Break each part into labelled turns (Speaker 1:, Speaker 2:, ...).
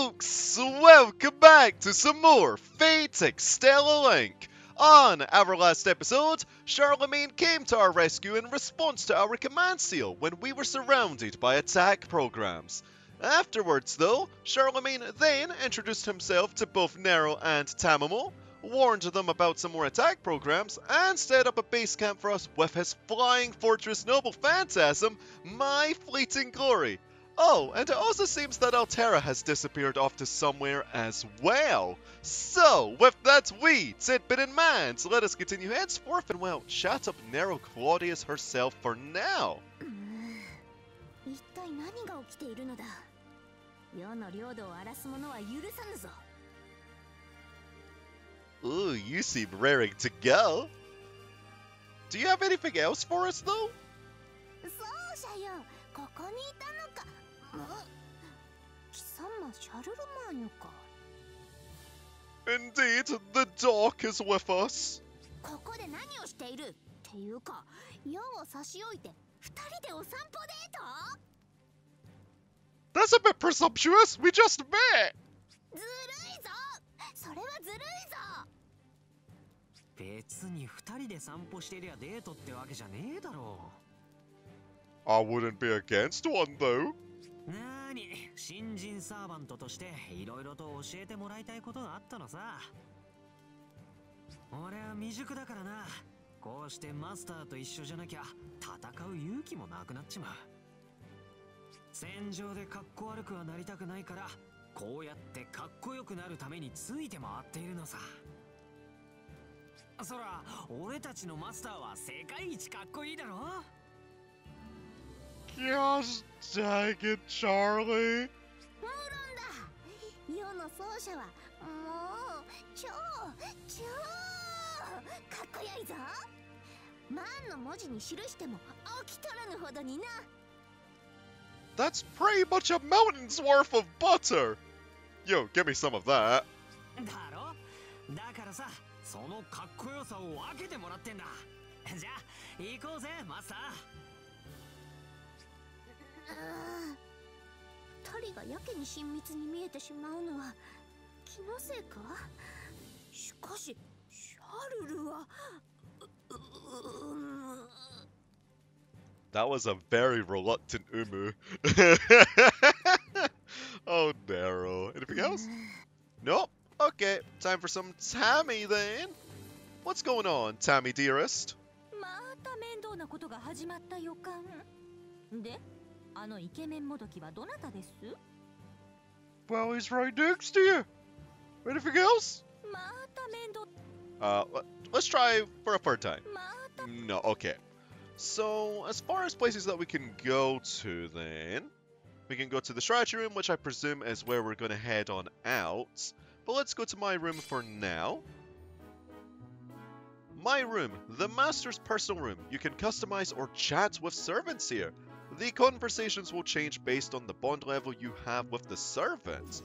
Speaker 1: folks, welcome back to some more Fate Extella Link. On our last episode, Charlemagne came to our rescue in response to our command seal when we were surrounded by attack programs. Afterwards though, Charlemagne then introduced himself to both Nero and Tamamo, warned them about some more attack programs, and set up a base camp for us with his flying fortress noble phantasm, My Fleeting Glory. Oh, and it also seems that SE.RA has disappeared off to somewhere as well. So, with that wee tidbit in mind, let us continue henceforth and, well, chat up Nero Claudius herself for now. Ooh, you seem raring to go. Do you have anything else for us, though? Indeed, the doc is with us. That's a bit presumptuous. We just met. I wouldn't be against one, though. Gosh dang it, Charlie. That's pretty much a mountain's worth of butter. Yo, give me some of that. That was a very reluctant Umu. Oh, Nero. Anything else? Nope. Okay, time for some Tammy then. What's going on, Tammy dearest? Well, he's right next to you. Anything else? Let's try for a third time. No, okay. So, as far as places that we can go to then, we can go to the strategy room, which I presume is where we're going to head on out. But let's go to my room for now. My room, the master's personal room. You can customize or chat with servants here. The conversations will change based on the bond level you have with the servants.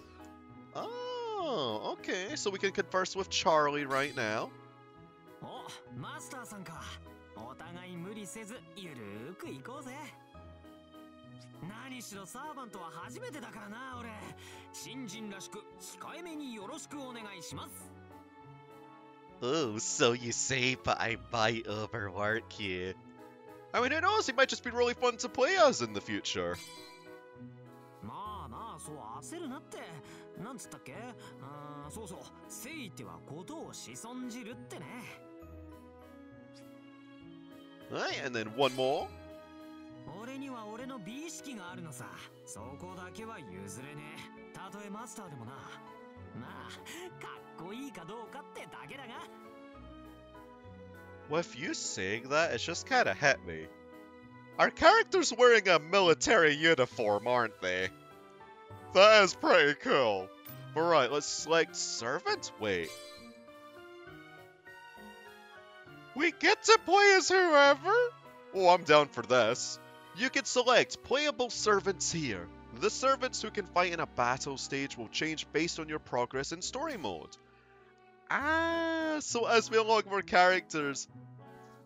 Speaker 1: Oh, okay. So we can converse with Charlie right now. Oh, so you say, but I might overwork you. I mean, who knows? It might just be really fun to play as in the future. Right, and then one more. With you saying that, it's just kinda hit me. Our character's wearing a military uniform, aren't they? That is pretty cool. Alright, let's select servant? Wait. We get to play as whoever? Oh, I'm down for this. You can select playable servants here. The servants who can fight in a battle stage will change based on your progress in story mode. Ah, so as we unlock more characters,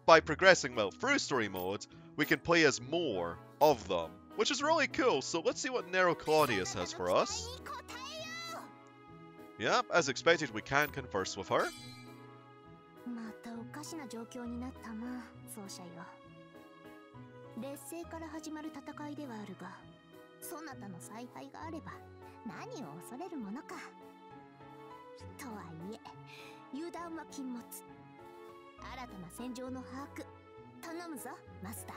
Speaker 1: by progressing well through story mode, we can play as more of them, which is really cool. So let's see what Nero Claudius has for us. Yep, as expected, we can converse with her.
Speaker 2: またおかしな状況になったな、奏者よ。劣勢から始まる戦いではあるが、そなたの采配があれば何を恐れるものか。とはいえ、油断は禁物。新たな戦場の把握、頼むぞ、マスター。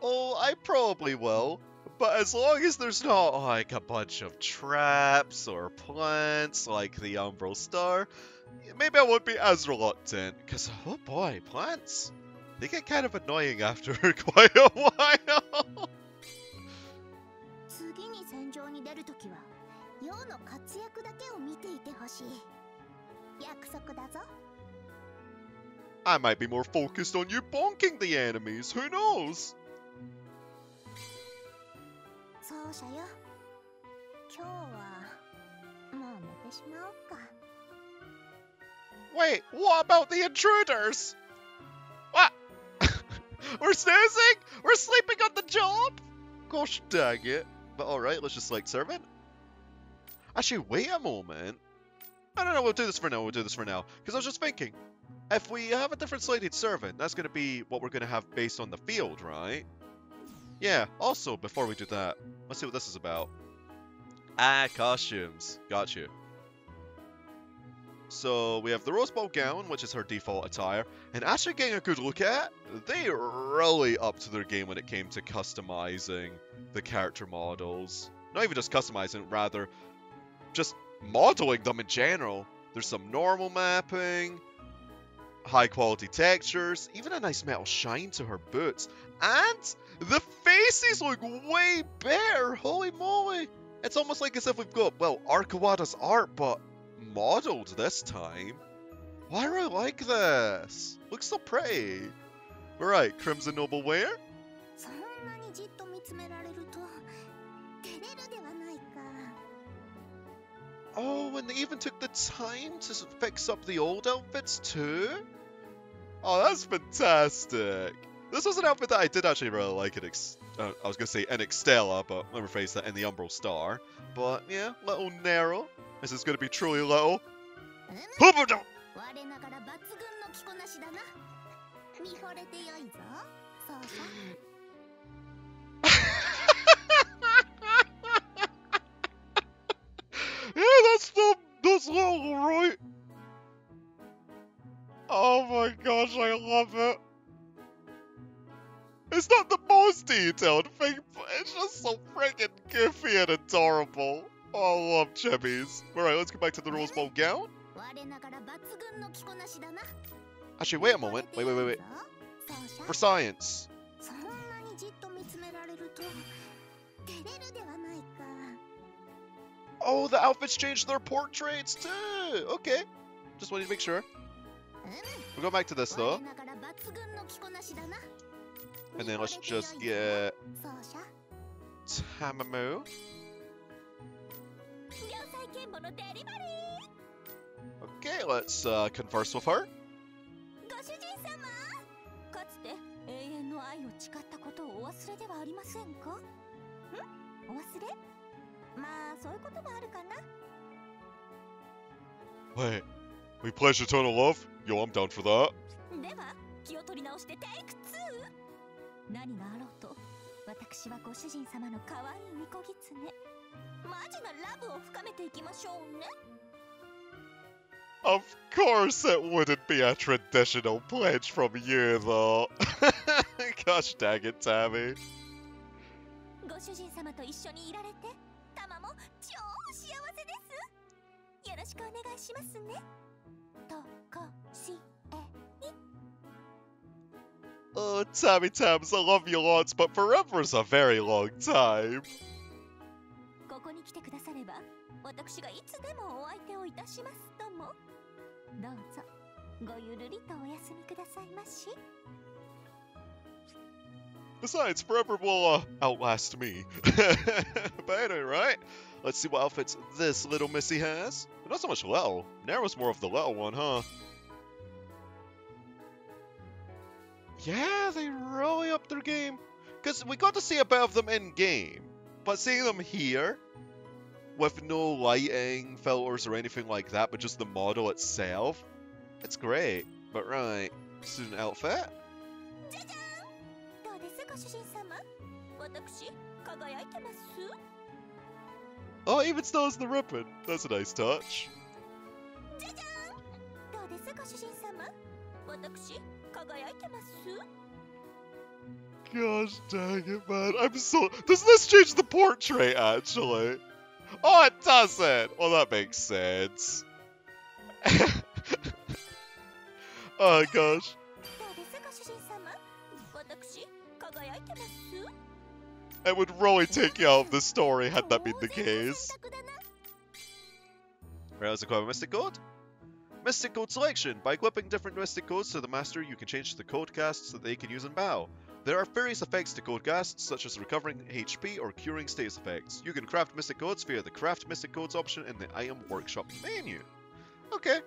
Speaker 1: Oh, I probably will. But as long as there's not, like, a bunch of traps or plants like the Umbral Star, maybe I won't be as reluctant. Because, oh boy, plants, they get kind of annoying after quite a while.
Speaker 2: 次に戦場に出るときは、世の活躍だけを見ていてほしい。約束だぞ。
Speaker 1: I might be more focused on you bonking the enemies, who knows?
Speaker 2: 奏者よ、今日はもう寝てしまおうか。
Speaker 1: Wait, what about the intruders? What? We're snoozing? We're sleeping on the job? Gosh dang it. But alright, let's just select servant. Actually, wait a moment. No, we'll do this for now, Because I was just thinking, if we have a different slated servant, that's going to be what we're going to have based on the field, right? Yeah, also, before we do that, let's see what this is about. Ah, costumes. Got you. So, we have the rose bowl gown, which is her default attire, and actually getting a good look at, they really upped their game when it came to customizing the character models. Not even just customizing, rather, just modeling them in general. There's some normal mapping, high quality textures, even a nice metal shine to her boots, and the faces look way better, holy moly! It's almost like as if we've got, well, Arkawada's art, but modeled this time. Why do I like this? Looks so pretty. Alright, Crimson Noble wear.
Speaker 2: そんなにじっと見つめられると照れるではないか。
Speaker 1: Oh, and they even took the time to fix up the old outfits too? Oh, that's fantastic. This was an outfit that I did actually really like in I was going to say in Extella, but let me rephrase that, in the Umbral Star. But yeah, little Nero. This is going to be truly little.
Speaker 2: 我ながら抜群の着こなしだな。見惚れてよいぞ、奏者。
Speaker 1: Yeah, that's little, right? Oh my gosh, I love it. It's not the most detailed thing, but it's just so freaking goofy and adorable. Oh, I love chibis. Alright, let's go back to the Rose Bowl gown. Actually, wait a moment. Wait. For science. Oh, the outfits changed their portraits too! Okay. Just wanted to make sure. We'll go back to this though. And then let's just get Tamamo. Okay, let's converse with her. Wait, we pledged eternal love? Yo, I'm down for that.
Speaker 2: 何があろうと、私はご主人様の可愛い巫女狐。マジなラブを深めていきましょうね。
Speaker 1: Of course it wouldn't be a traditional pledge from you, though. Gosh dang it, Tammy.
Speaker 2: ご主人様と一緒にいられて、タマも超幸せです。よろしくお願いしますね。とこしえに。
Speaker 1: Oh, Tammy Tams, I love you lots, but forever is a very long time.
Speaker 2: ここに来てくだされば、私がいつでもお相手をいたしますとも。どうぞ、ごゆるりとお休みくださいまし。
Speaker 1: Besides, forever will outlast me. But anyway, right? Let's see what outfits this little Missy has. Not so much little. Nero's more of the little one, huh? Yeah, they really upped their game. Because we got to see a bit of them in-game. But seeing them here, with no lighting, filters, or anything like that, but just the model itself. It's great. But right, student outfit. Oh, it even still has the ribbon. That's a nice touch. Gosh dang it, man. I'm so... Does this change the portrait, actually? Oh, it doesn't! Well, that makes sense. Oh, gosh. It would really take you out of the story had that been the case. Right, let's equip a Mystic Code. Mystic Code selection. By equipping different Mystic Codes to the Master, you can change the code casts that they can use in battle. There are various effects to code casts, such as recovering HP or curing status effects. You can craft Mystic Codes via the Craft Mystic Codes option in the Item Workshop menu. Okay.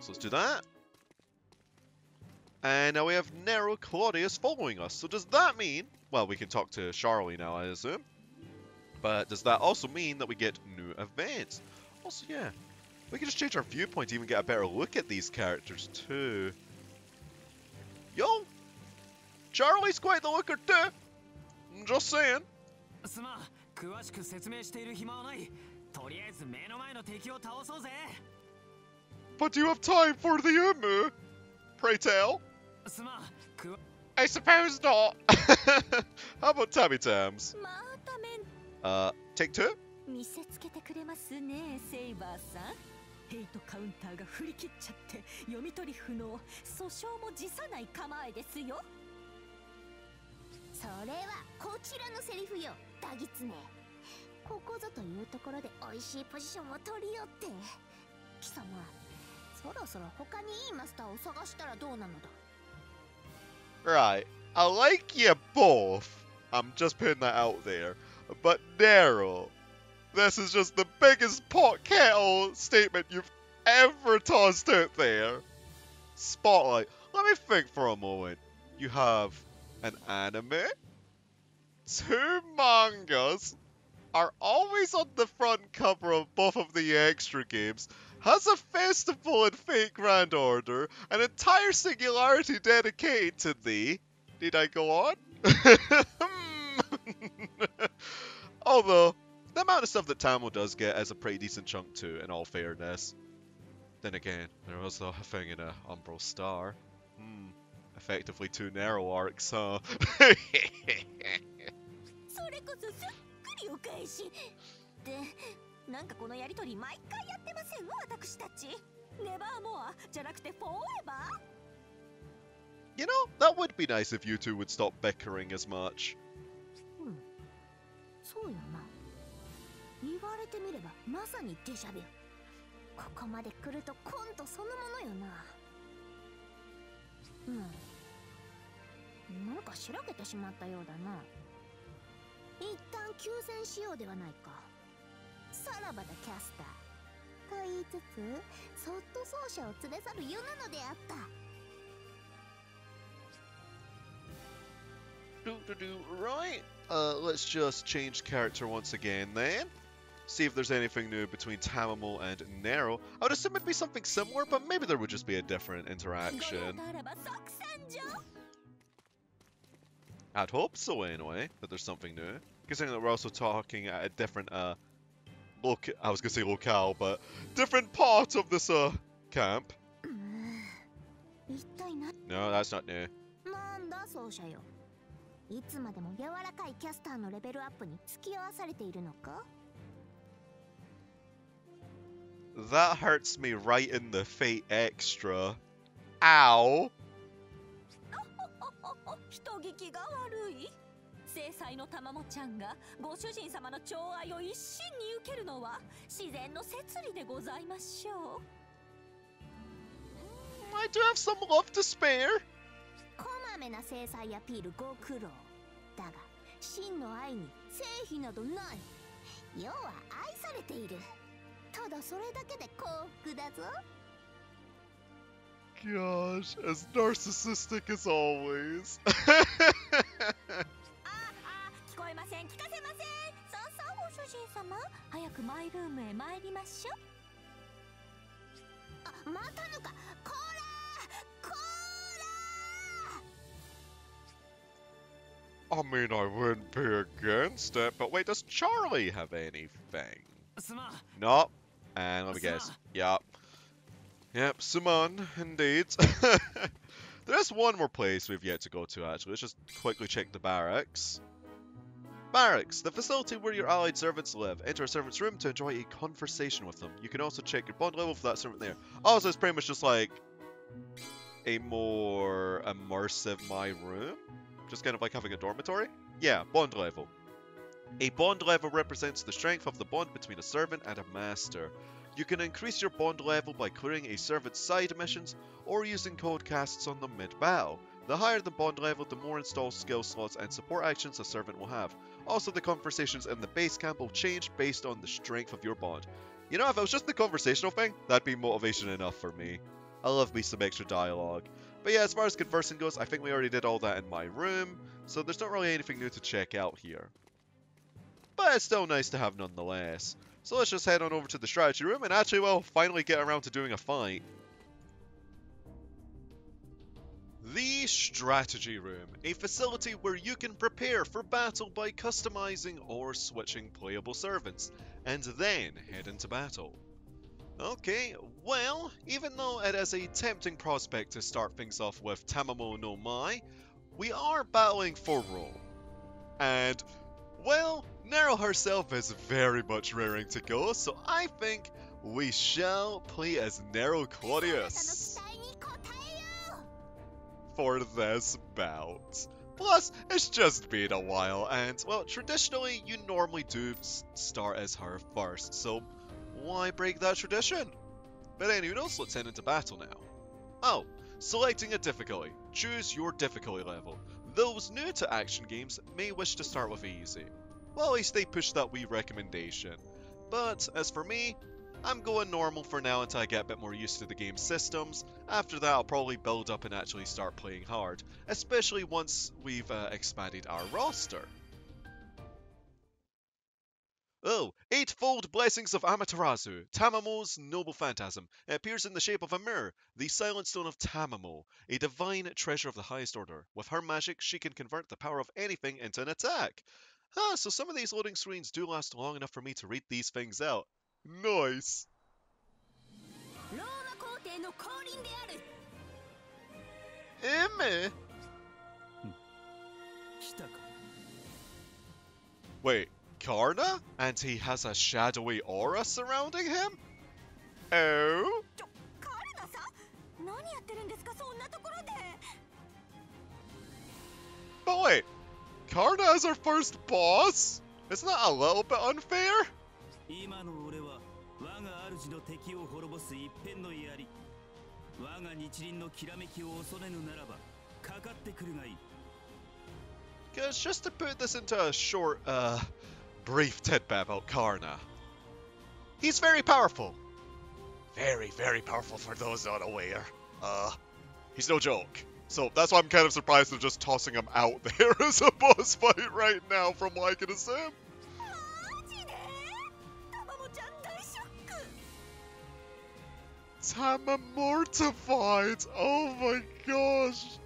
Speaker 1: So let's do that. And now we have Nero Claudius following us. So does that mean... Well, we can talk to Charlie now, I assume. But does that also mean that we get new events? Also, yeah. We can just change our viewpoint to even get a better look at these characters, too. Yo! Charlie's quite the looker, too! I'm just saying. But do you have time for the Umu? Pray tell. I suppose not. How about Tabby Tams? Take two?
Speaker 2: ヘイトカウンターが振り切っちゃって読み取り不能訴訟も辞さない構えですよそれはこちらのセリフよダギツネここぞというところで美味しいポジションを取りよって貴様そろそろ他にいいマスターを探したらどうなのだ
Speaker 1: Right, I like you both. I'm just putting that out there. But Nero, this is just the biggest pot kettle statement you've ever tossed out there. Spotlight. Let me think for a moment. You have an anime, 2 mangas, are always on the front cover of both of the extra games, has a festival in Fate Grand Order, an entire singularity dedicated to thee. Did I go on? Although, the amount of stuff that Tamamo does get is a pretty decent chunk too, in all fairness. Then again, there was a thing in a Umbral Star. Effectively 2 Nero arcs, huh?
Speaker 2: なんかこのやりとり毎回やってません私たちネバーモアじゃなくてフォーエバー
Speaker 1: You know, that would be nice if you two would stop bickering as much.
Speaker 2: そうよな言われてみればまさにデジャビュここまで来るとコントそのものよななんかしらけてしまったようだな一旦休戦しようではないかさらばだキャスターと言いつつそっと奏者を連れ去る世なのであった
Speaker 1: Right, let's just change character once again then. See if there's anything new between Tamamo and Nero. I would assume it'd be something similar, but maybe there would just be a different interaction. I'd hope so anyway, that there's something new. Considering that we're also talking at a different, I was gonna say locale, but different part of this, camp. No, that's not new.
Speaker 2: いつまでも柔らかいキャスターのレベルアップに付き合わされているのか
Speaker 1: That hurts me right in the Fate Extra. Ow!
Speaker 2: 人聞きが悪い制裁の玉もちゃんがご主人様の寵愛を一身に受けるのは自然の摂理でございましょう
Speaker 1: I do have some love to spare.
Speaker 2: こまめな制裁アピールご苦労だが真の愛に成否などない要は愛されているただそれだけで幸福だぞ
Speaker 1: Gosh, as narcissistic as always.
Speaker 2: 聞こえません聞かせませんそうご主人様、早くマイルームへ参りましょう。あ、またのか。こらこら。
Speaker 1: I mean, I wouldn't be against it, but wait, does Charlie have anything? No. And let me guess. Yup. Yep, Suman, indeed. There's one more place we've yet to go to, actually. Let's just quickly check the barracks. Barracks, the facility where your allied servants live. Enter a servant's room to enjoy a conversation with them. You can also check your bond level for that servant there. Oh, so it's pretty much just like a more immersive my room? Just kind of like having a dormitory? Yeah, bond level. A bond level represents the strength of the bond between a servant and a master. You can increase your bond level by clearing a servant's side missions or using code casts on them mid-battle. The higher the bond level, the more installed skill slots and support actions a servant will have. Also, the conversations in the base camp will change based on the strength of your bond. You know, if it was just the conversational thing, that'd be motivation enough for me. I love me some extra dialogue. But yeah, as far as conversing goes, I think we already did all that in my room, so there's not really anything new to check out here. But it's still nice to have nonetheless. So let's just head on over to the strategy room and actually, well, finally get around to doing a fight. The Strategy Room, a facility where you can prepare for battle by customizing or switching playable servants, and then head into battle. Okay, well, even though it is a tempting prospect to start things off with Tamamo no Mai, we are battling for Rome. And, well, Nero herself is very much raring to go, so I think we shall play as Nero Claudius for this bout. Plus, it's just been a while, and, well, traditionally, you normally do start as her first, so why break that tradition? But anyway, let's head into battle now. Oh, selecting a difficulty. Choose your difficulty level. Those new to action games may wish to start with easy. Well, at least they push that wee recommendation. But, as for me, I'm going normal for now until I get a bit more used to the game's systems. After that, I'll probably build up and actually start playing hard, especially once we've expanded our roster. Oh, Eightfold Blessings of Amaterasu, Tamamo's noble phantasm. It appears in the shape of a mirror, the Silent Stone of Tamamo, a divine treasure of the highest order. With her magic, she can convert the power of anything into an attack. So some of these loading screens do last long enough for me to read these things out. Nice. Emma? Wait, Karna? And he has a shadowy aura surrounding him? Oh? But wait, Karna is our first boss? Isn't that a little bit unfair? Because just to put this into a short, brief tidbit about Karna. He's very powerful. Very, very powerful for those not aware. He's no joke. So that's why I'm kind of surprised they're just tossing him out there as a boss fight right now, from what I can assume. Tam mortified. Oh my gosh.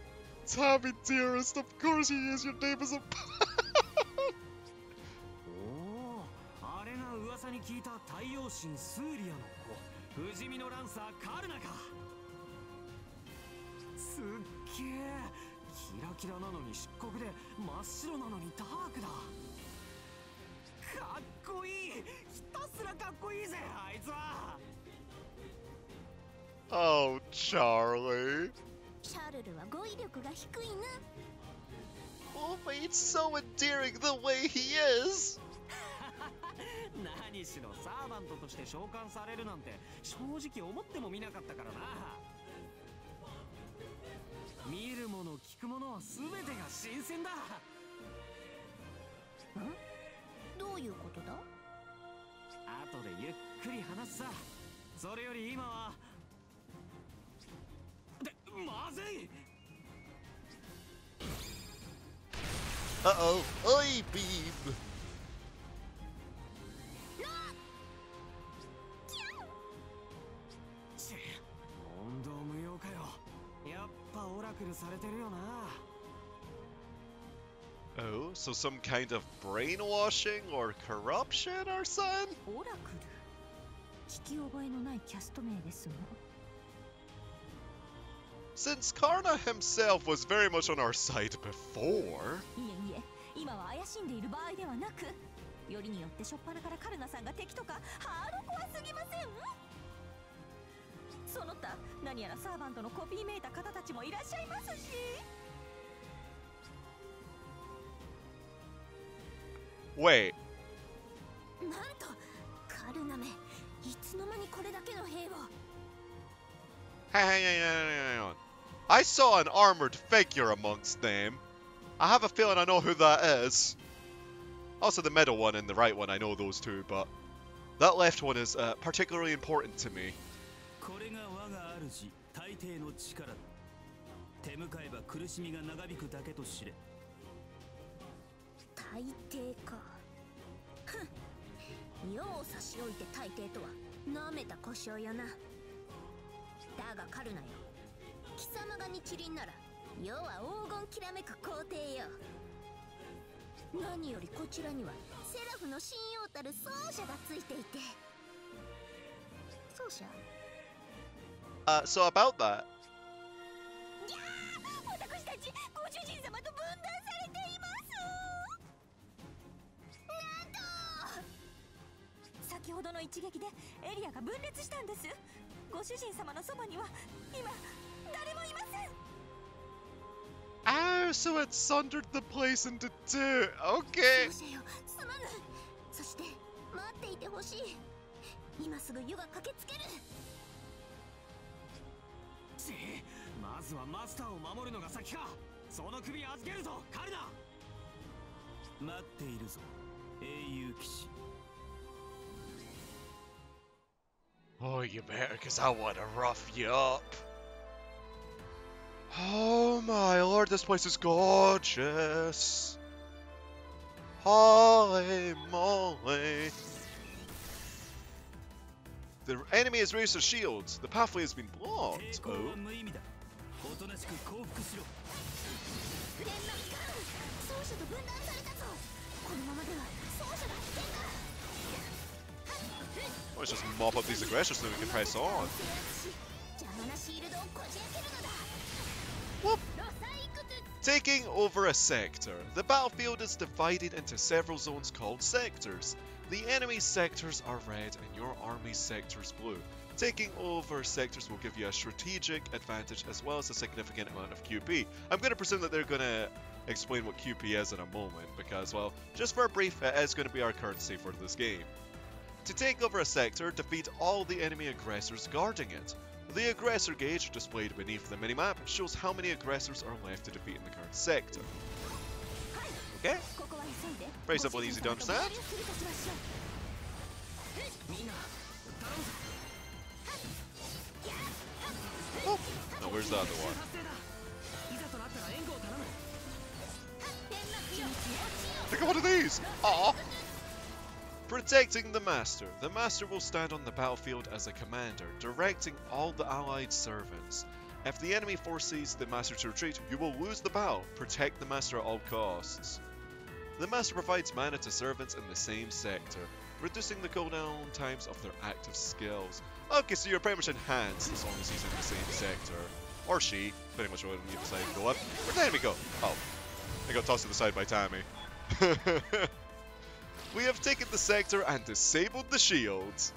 Speaker 1: Tammy dearest, of course he is. Your name is a... Oh, Charlie. Oh, but it's so endearing the way he is. Uh-oh. Oi, beam. Oh, so some kind of brainwashing or corruption or something?
Speaker 2: オラクル。聞き覚えのないキャスト名ですが。
Speaker 1: Since Karna himself was very much on our side before.
Speaker 2: いえいえ、今は怪しんでいる場合ではなく、よりによって初っ端からカルナさんが敵とかハードコアすぎません？その他何やらサーバントのコピーめいた方たちもいらっしゃいますし。
Speaker 1: Wait.
Speaker 2: なんとカルナめ、いつの間にこれだけの兵を。
Speaker 1: Hang on. I saw an armored figure amongst them. I have a feeling I know who that is. Also the middle one and the right one, I know those two, but that left one is particularly important to me.
Speaker 3: これが我が主大抵の力だ。手向かえば苦しみが長引くだけと知れ。
Speaker 2: 大抵か。ふん。世を差し置いて大抵とはなめた故障よな。だがカルナよ、貴様が日輪なら世は黄金きらめく皇帝よ。何よりこちらにはセラフの信用たる奏者がついていて。奏者
Speaker 1: So about that.
Speaker 2: いやー、私たちご主人様と分断されています。なんと先ほどの一撃でエリアが分裂したんです。ご主人様のそばには今誰もいません。
Speaker 1: Oh, so it sundered the place into two. Okay.
Speaker 2: 奏者よ、すまぬ。そして待っていてほしい。今すぐ湯が駆けつける。
Speaker 3: まずはマスターを守るのが先か。その首預けるぞ、カルナ。待っているぞ、英雄騎士。
Speaker 1: Oh, you better, because I want to rough you up. Oh my lord, this place is gorgeous. Holy moly. The enemy has raised their shields. The pathway has been blocked. Oh.
Speaker 3: おとなしく降伏しろ。
Speaker 2: フレンナミカン、奏者と分断されたぞ。このままでは奏者が危険だ。
Speaker 1: Let's just mop up these aggressors so we can press on. Whoop. Taking over a sector. The battlefield is divided into several zones called sectors. The enemy's sectors are red and your army's sectors blue. Taking over sectors will give you a strategic advantage as well as a significant amount of QP. I'm going to presume that they're going to explain what QP is in a moment because, well, just for a brief, it is going to be our currency for this game. To take over a sector, defeat all the enemy aggressors guarding it. The aggressor gauge displayed beneath the minimap shows how many aggressors are left to defeat in the current sector. Okay? Very simple and easy to understand. Oh, now where's the other one? Look at one of these! Aww! Protecting the Master. The Master will stand on the battlefield as a commander, directing all the allied servants. If the enemy forces the Master to retreat, you will lose the battle. Protect the Master at all costs. The Master provides mana to servants in the same sector, reducing the cooldown times of their active skills. Okay, so you're pretty much enhanced as long as he's in the same sector. Or she, pretty much when you decide to go up. Where'd the enemy go? Oh, I got tossed to the side by Tammy. We have taken the sector and disabled the shields.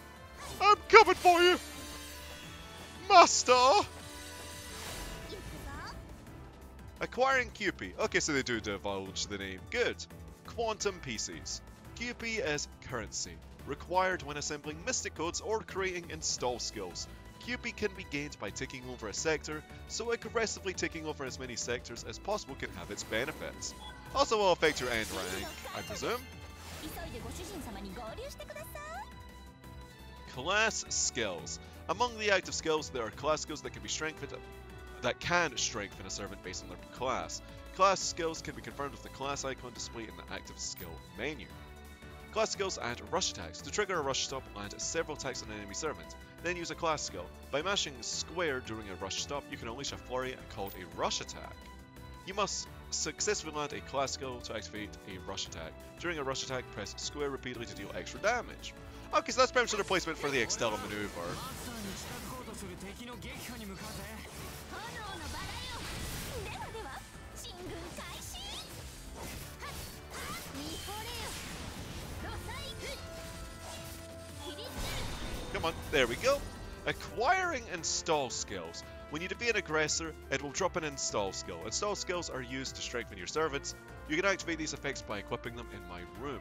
Speaker 1: I'm coming for you! Master! Acquiring QP. Okay, so they do divulge the name. Good. Quantum PCs. QP is currency, required when assembling mystic codes or creating install skills. QP can be gained by taking over a sector, so aggressively taking over as many sectors as possible can have its benefits. Also will affect your end rank, I presume. Class skills. Among the active skills, there are class skills that can strengthen a servant based on their class. Class skills can be confirmed with the class icon displayed in the active skill menu. Class skills add rush attacks. To trigger a rush stop, land several attacks on an enemy servant. Then use a class skill. By mashing square during a rush stop, you can unleash a flurry called a rush attack. You must successfully land a class skill to activate a rush attack. During a rush attack, press square repeatedly to deal extra damage. Okay, so that's pretty much a replacement for the Extella maneuver. Come on, there we go. Acquiring install skills. When you defeat an aggressor, it will drop an install skill. Install skills are used to strengthen your servants. You can activate these effects by equipping them in my room.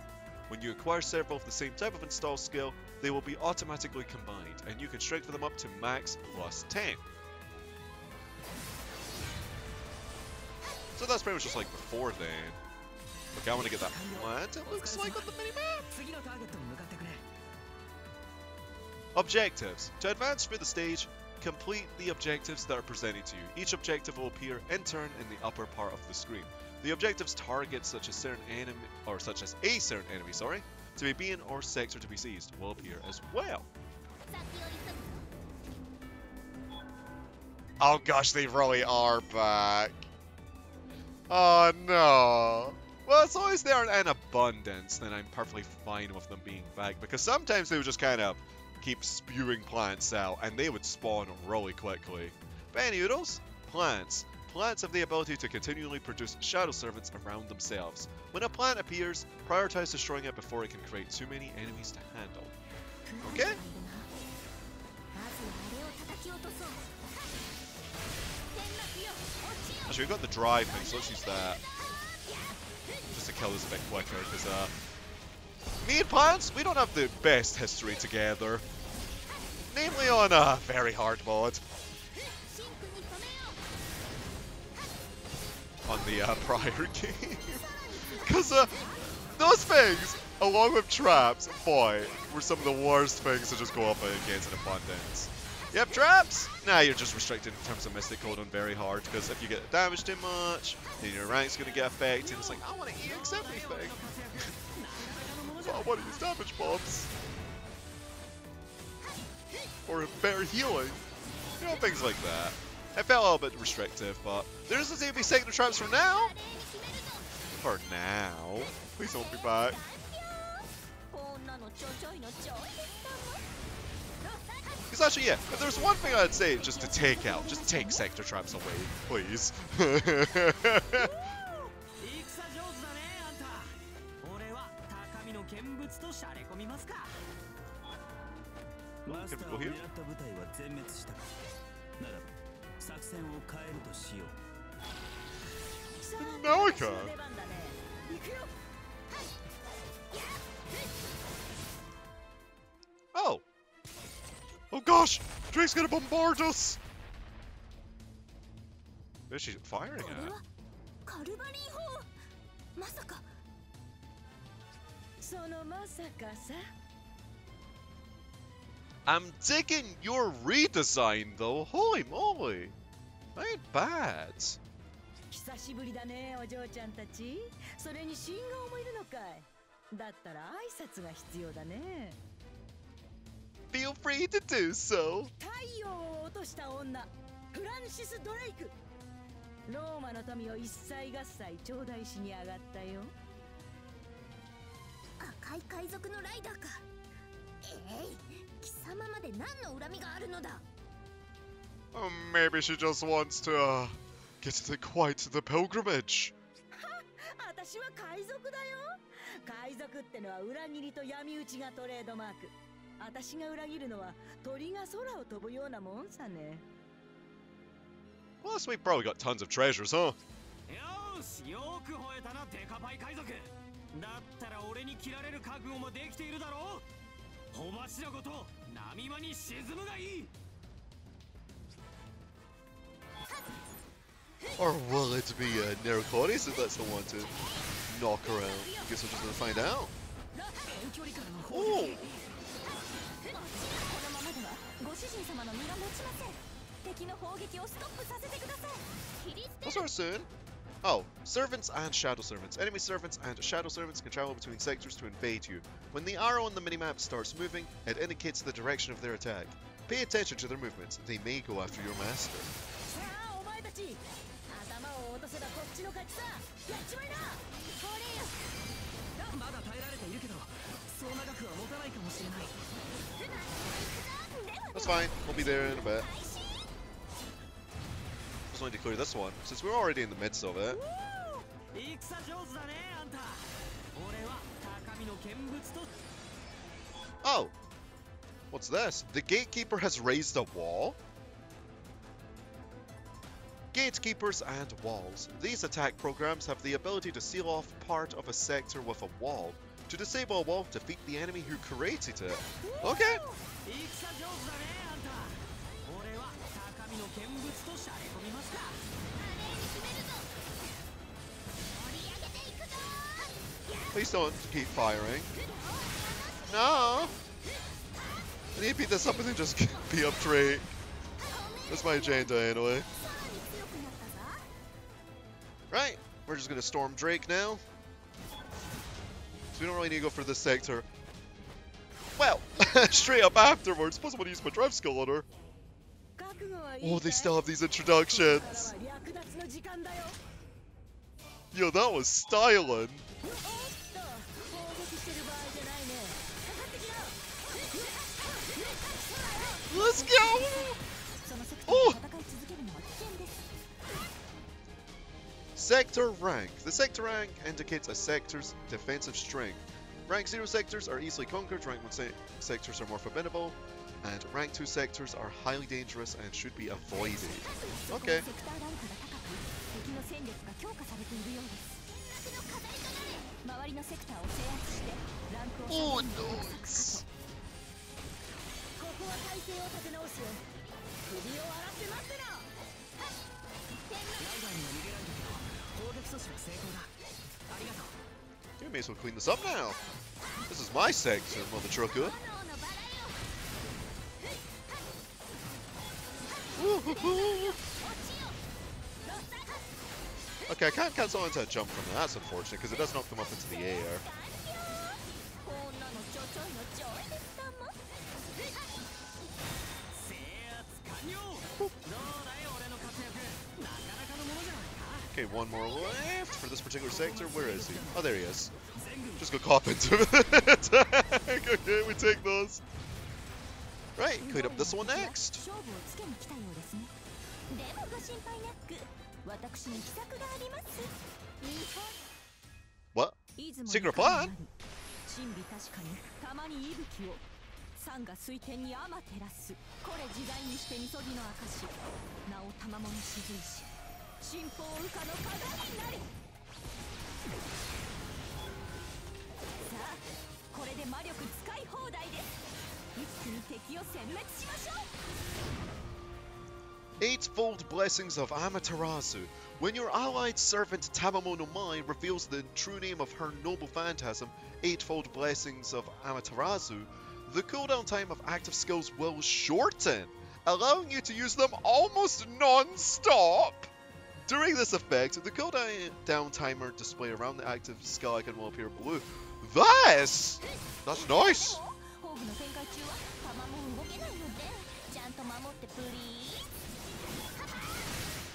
Speaker 1: When you acquire several of the same type of install skill, they will be automatically combined, and you can strengthen them up to max plus 10. So that's pretty much just like before then. Okay, I want to get that plant, it looks like, on the minimap. Objectives. To advance through the stage, complete the objectives that are presented to you. Each objective will appear in turn in the upper part of the screen. The objectives target such as a certain enemy, to be beaten or sector to be seized will appear as well. Oh gosh, they really are back. Oh no. Well, as long as they aren't in abundance, then I'm perfectly fine with them being back, because sometimes they would just kind of keep spewing plants out, and they would spawn really quickly. But anyways, plants. Plants have the ability to continually produce shadow servants around themselves. When a plant appears, prioritize destroying it before it can create too many enemies to handle. Okay? Actually, we've got the drive thing, so let's use that. Just to kill this a bit quicker, because me and plants, we don't have the best history together. Namely on a very hard mod. On the prior game. Because those things, along with traps, boy, were some of the worst things to just go up against in abundance. Yep, traps? Nah, you're just restricted in terms of Mystic Code on very hard, because if you get damaged too much, then your rank's going to get affected. It's like, I want to EX everything. But I want to use damage bombs. Or better healing. You know, things like that. It felt a little bit restrictive, but there doesn't seem to be sector traps for now. For now. Please don't be back. Because actually, yeah, if there's one thing I'd say, just to take out, just take sector traps away, please. Can we go here? Now I can. Oh. Oh gosh! Drake's gonna bombard us! Where's she firing at? I'm digging your redesign though, holy moly! That ain't bad. Feel free to do so. Oh, maybe she just wants to get to the pilgrimage. Well, so we've probably got tons of treasures, huh? Or will it be Nero if that's the one to knock around? Guess we're just gonna find out. Oh! We'll start soon. Oh, servants and shadow servants. Enemy servants and shadow servants can travel between sectors to invade you. When the arrow on the minimap starts moving, it indicates the direction of their attack. Pay attention to their movements. They may go after your master. That's fine. We'll be there in a bit. Just wanted to clear this one, since we're already in the midst of it. Oh! What's this? The gatekeeper has raised a wall? Gatekeepers and walls. These attack programs have the ability to seal off part of a sector with a wall. To disable a wall, defeat the enemy who created it. Okay! Please don't keep firing. No! I need to beat this up and then just beat up Drake. That's my agenda anyway. Right, we're just gonna storm Drake now. So we don't really need to go for this sector. Well, straight up afterwards, plus I want to use my drive skill on her. Oh, they still have these introductions. Yo, that was styling. Let's go! Oh! Sector rank. The sector rank indicates a sector's defensive strength. Rank 0 sectors are easily conquered, rank 1 sectors are more formidable, and rank 2 sectors are highly dangerous and should be avoided. Okay. Oh, nice! You may as well clean this up now. This is my sector, mother trucker. Okay, I can't cancel into a jump from that. That's unfortunate because it does knock them up into the air. Okay, one more left for this particular sector. Where is he? Oh, there he is. Just go cop into it. Okay, we take those. Right, clean up this one next. What? Secret plan? Eightfold Blessings of Amaterasu. When your allied servant Tamamo no Mai reveals the true name of her noble phantasm, Eightfold Blessings of Amaterasu, the cooldown time of active skills will shorten, allowing you to use them almost non-stop. During this effect, the cooldown timer display around the active skill icon will appear blue. That's nice!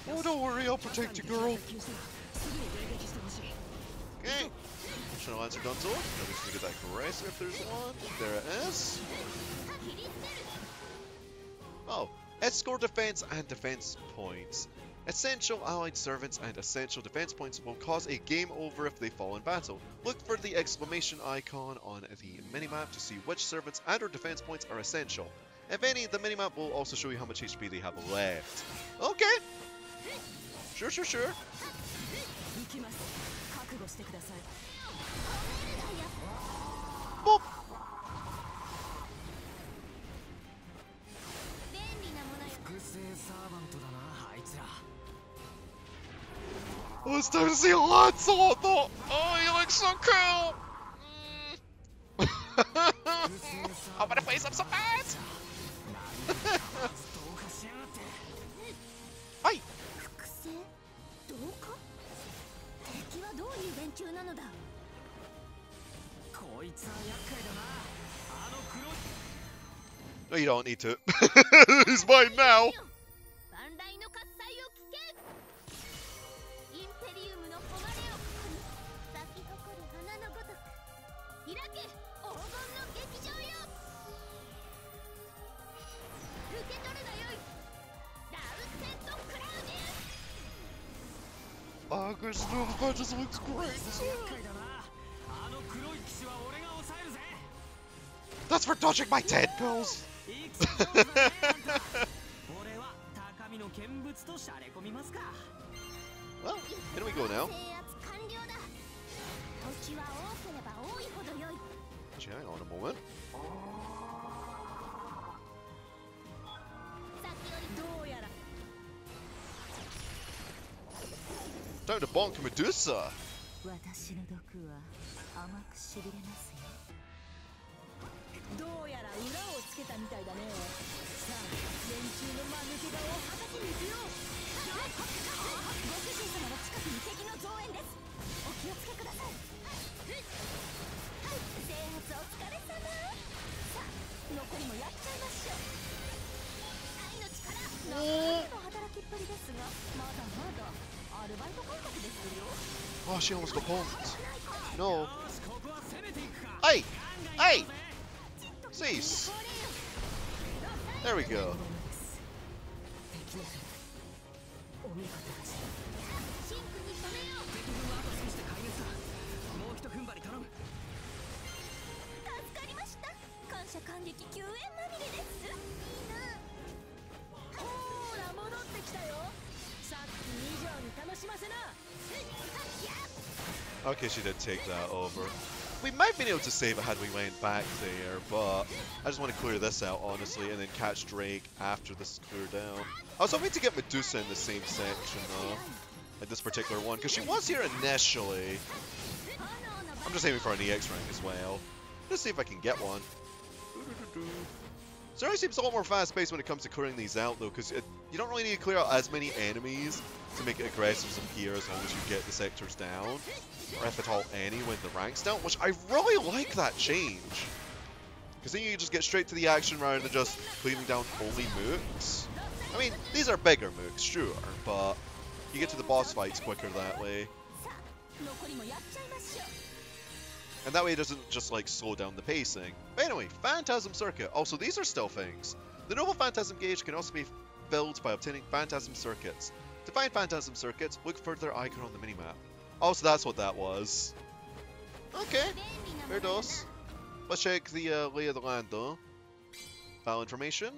Speaker 1: Oh, don't worry, I'll protect you, girl. Okay. Functional answer done so. Now we just need to get that Caressa if there's one. There it is. Oh, escort defense and defense points. Essential allied servants and essential defense points will cause a game over if they fall in battle. Look for the exclamation icon on the minimap to see which servants and or defense points are essential. If any, the minimap will also show you how much HP they have left. Okay. Sure. Boop. Oh, it's time to see Lancelot though! Oh, he looks so cool! I wanna face him so bad! Hi! No, you don't need to. He's mine now. Oh, gosh, no, that just looks great. That's for dodging my tadpoles. Well, here we go now. Actually, hang on a moment. Time to bonk Medusa. Oh, she almost got punked. No. Hey! Hey! Cease! There we go. Okay, she did take that over. We might have been able to save it had we went back there, but I just want to clear this out, honestly, and then catch Drake after this is cleared down. I was hoping to get Medusa in the same section, though, like this particular one, because she was here initially. I'm just aiming for an EX rank as well. Let's see if I can get one. SE.RA seems a lot more fast-paced when it comes to clearing these out, though, because you don't really need to clear out as many enemies to make it aggressive from here as long as you get the sectors down. Or if at all any when the rank's down, which I really like that change. Because then you can just get straight to the action rather than just clearing down only mooks. I mean, these are bigger mooks, sure, but you get to the boss fights quicker that way. And that way it doesn't just like slow down the pacing. But anyway, Phantasm Circuit. Also, these are still things. The Noble Phantasm Gauge can also be filled by obtaining Phantasm Circuits. To find Phantasm Circuits, look for their icon on the minimap. Oh, so that's what that was. Okay, fair dose. Let's check the lay of the land though. File information.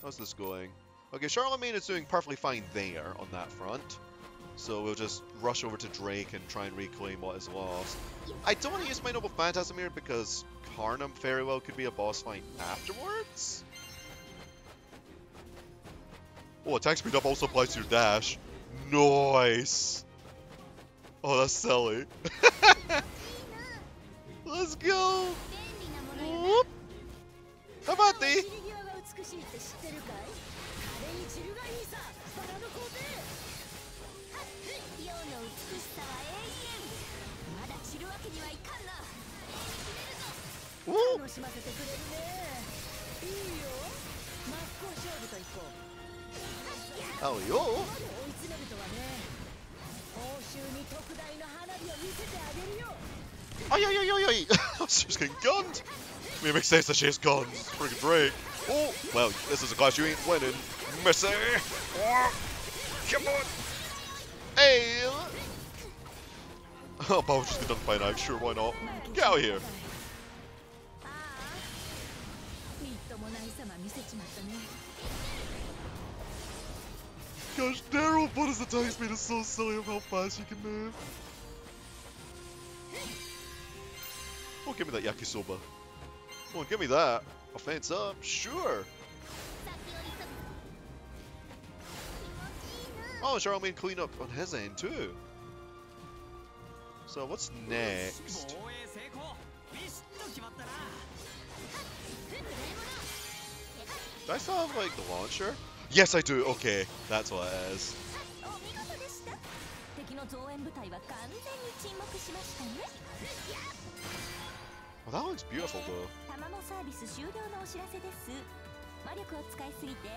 Speaker 1: How's this going? Okay, Charlemagne is doing perfectly fine there on that front. So we'll just rush over to Drake and try and reclaim what is lost. I don't want to use my Noble Phantasm here because Karnam very well could be a boss fight afterwards. Oh, attack speed up also applies to your dash. Nice! Oh, that's silly. Let's go! Whoop! How about thee? Woo! Oh, yo! Oh, yo! She's getting gunned! I mean, it makes sense that she has guns. Friggin' Drake. Oh, well, this is a clash you ain't winning. Missy! Oh, come on! Hey! Oh, but we'll just get done by now. Sure, why not? Get out of here! Gosh, Nero, what is attack speed is so silly of how fast you can move. Oh, give me that yakisoba. Oh, give me that. Offense up, sure. Oh, Charlemagne clean up on his end too. So what's next? Do I still have like the launcher? Yes, I do. Okay, that's what it is. Oh, that looks beautiful though.
Speaker 2: Tamamo サービス終了のお知らせです。魔力を使いすぎて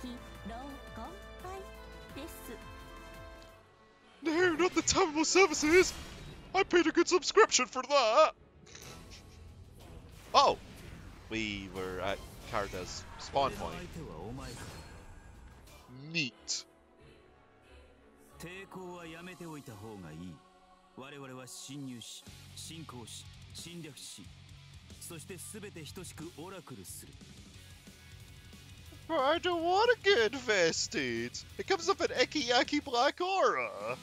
Speaker 2: 疲労困憊です。
Speaker 1: No, not the Tamamo services! I paid a good subscription for that! Oh! We were at Carda's spawn point. Neat.
Speaker 3: 抵抗はやめておいた方がいい。我々は侵入し、侵攻し、侵略し、そして全て等しくオラクルする。
Speaker 1: I don't want to get infested. It comes up an icky yacky black aura.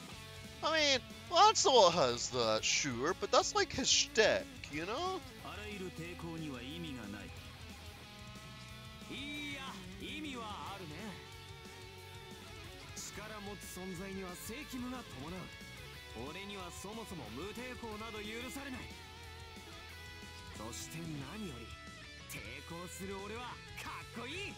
Speaker 1: I mean, Lancelot has that, sure, but that's like his shtick, you know?
Speaker 3: あらゆる抵抗には意味がない。いや、意味はあるね。力持つ存在には責務が伴う。俺にはそもそも無抵抗など許されない。そして何より抵抗する俺はかっこいい。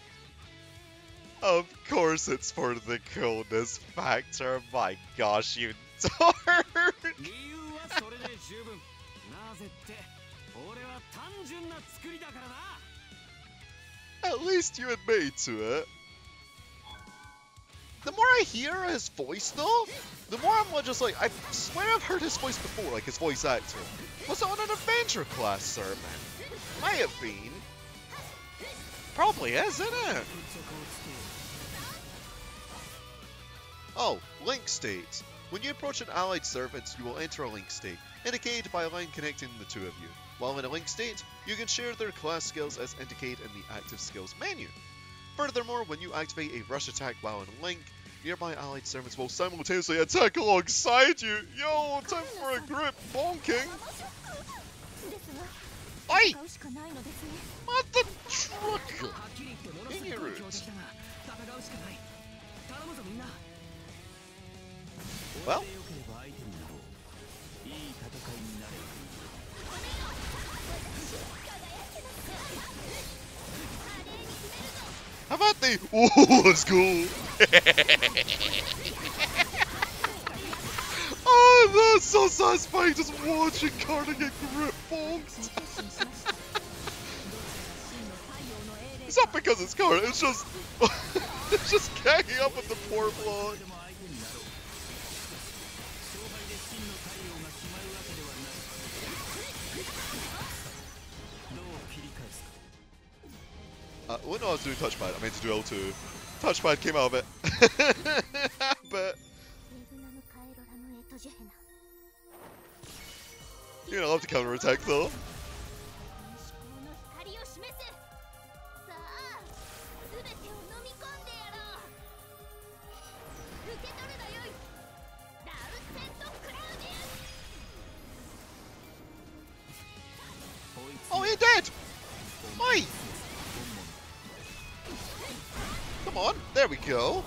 Speaker 1: Of course it's for the coolness factor, my gosh, you dork!
Speaker 3: 理由はそれで十分。なぜって俺は単純な作りだからな。
Speaker 1: At least you admit to it. The more I hear his voice though, the more I'm just like, I swear I've heard his voice before, like his voice actor. Was it on an adventure class sermon? Might have been. Probably is, isn't it? Oh, link state. When you approach an allied servant, you will enter a link state, indicated by a line connecting the two of you. While in a link state, you can share their class skills as indicated in the active skills menu. Furthermore, when you activate a rush attack while in link, nearby allied servants will simultaneously attack alongside you. Yo, time for a group bonking. Oi! What the truck? Ignorant. Well. How about the... Ooh, let's go! Oh, that's so satisfying just watching Carter get grip bonked. It's not because it's Carter, it's just... it's just ganging up with the poor bloke. Well, no, I was doing touchpad. I meant to do L2. Touchpad came out of it. But you're gonna love to counter attack though. Oh, he dead! Why? Come on, there we go.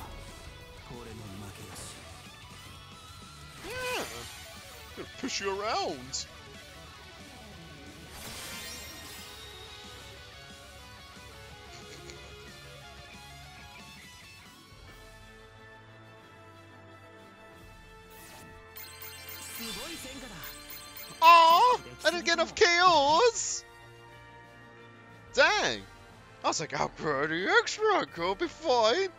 Speaker 1: Yeah, gonna push you around. Aww, I didn't get enough KOs. Dang. I was like, I'll put the extra, I'll be fine.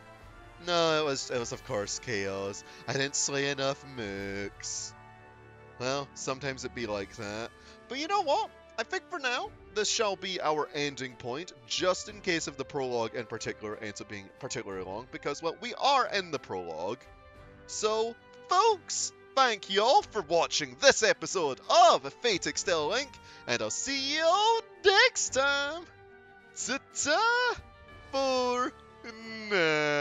Speaker 1: No, it was of course chaos. I didn't slay enough mooks. Well, sometimes it be like that. But you know what? I think for now, this shall be our ending point, just in case of the prologue in particular ends up being particularly long, because, well, we are in the prologue. So, folks, thank you all for watching this episode of Fate Extella Link, and I'll see you all next time. Ta-ta for now.